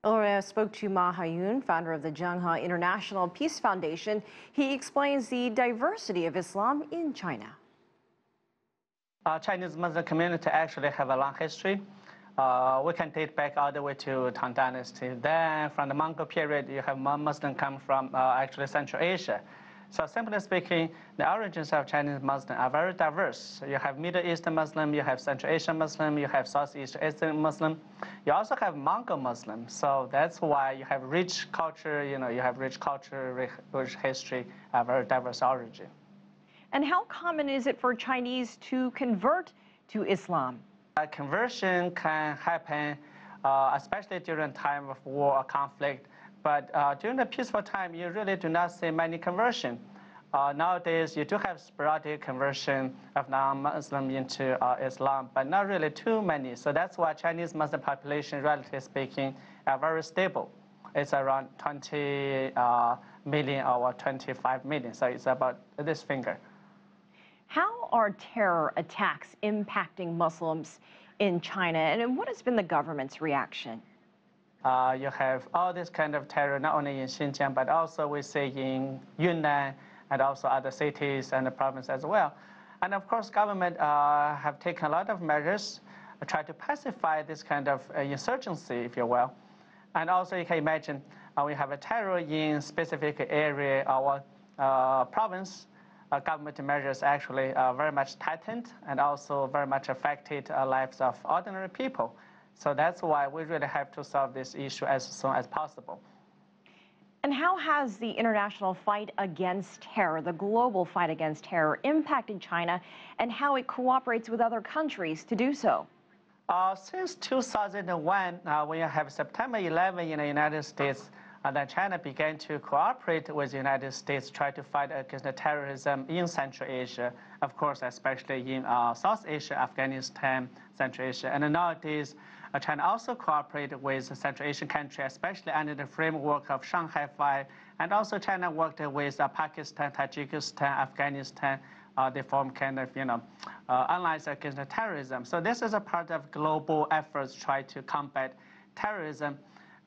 Laura spoke to Ma Haiyun, founder of the Zheng-he International Peace Foundation. He explains the diversity of Islam in China. Chinese Muslim community actually have a long history. We can date back all the way to Tang Dynasty. Then from the Mongol period, you have Muslim come from actually Central Asia. So simply speaking, the origins of Chinese Muslim are very diverse. You have Middle Eastern Muslim, you have Central Asian Muslim, you have Southeast Asian Muslim. You also have Mongol Muslim. So that's why you have rich culture, you have rich culture, rich history, a very diverse origin. And how common is it for Chinese to convert to Islam? Conversion can happen, especially during time of war or conflict. But during the peaceful time, you really do not see many conversion. Nowadays, you do have sporadic conversion of non-Muslim into Islam, but not really too many. So that's why Chinese Muslim population, relatively speaking, are very stable. It's around 20 million or 25 million. So it's about this finger. How are terror attacks impacting Muslims in China, and what has been the government's reaction? You have all this kind of terror, not only in Xinjiang, but also we see in Yunnan and also other cities and the province as well. And of course, government have taken a lot of measures to try to pacify this kind of insurgency, if you will. And also you can imagine we have a terror in specific area, our province. Government measures actually very much tightened and also very much affected lives of ordinary people. So that's why we really have to solve this issue as soon as possible. And how has the international fight against terror, the global fight against terror, impacted China and how it cooperates with other countries to do so? Since 2001, when you have September 11 in the United States, then China began to cooperate with the United States, try to fight against the terrorism in Central Asia, of course, especially in South Asia, Afghanistan, Central Asia. And nowadays, China also cooperated with Central Asian countries, especially under the framework of Shanghai 5. And also China worked with Pakistan, Tajikistan, Afghanistan. They form kind of, allies against the terrorism. So this is a part of global efforts to try to combat terrorism.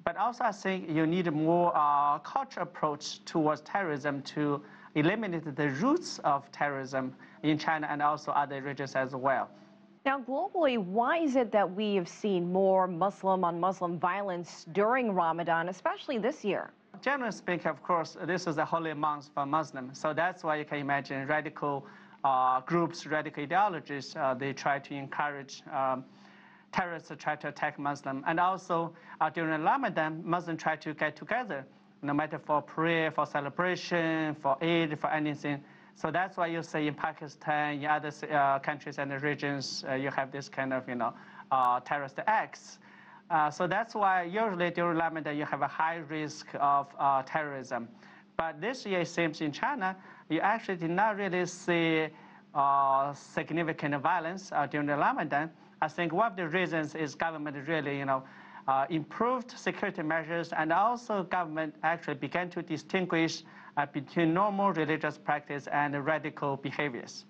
But also I think you need a more cultural approach towards terrorism to eliminate the roots of terrorism in China and also other regions as well. Now, globally, why is it that we have seen more Muslim-on-Muslim violence during Ramadan, especially this year? Generally speaking, of course, this is a holy month for Muslims. So that's why you can imagine radical groups, radical ideologies, they try to encourage terrorists to try to attack Muslims. And also during Ramadan, Muslims try to get together, no matter for prayer, for celebration, for Eid, for anything. So that's why you see in Pakistan, in other countries and regions, you have this kind of, terrorist acts. So that's why usually during Ramadan, you have a high risk of terrorism. But this year, it seems in China, you actually did not really see significant violence during the Ramadan. I think one of the reasons is government really, improved security measures, and also government actually began to distinguish between normal religious practice and radical behaviors.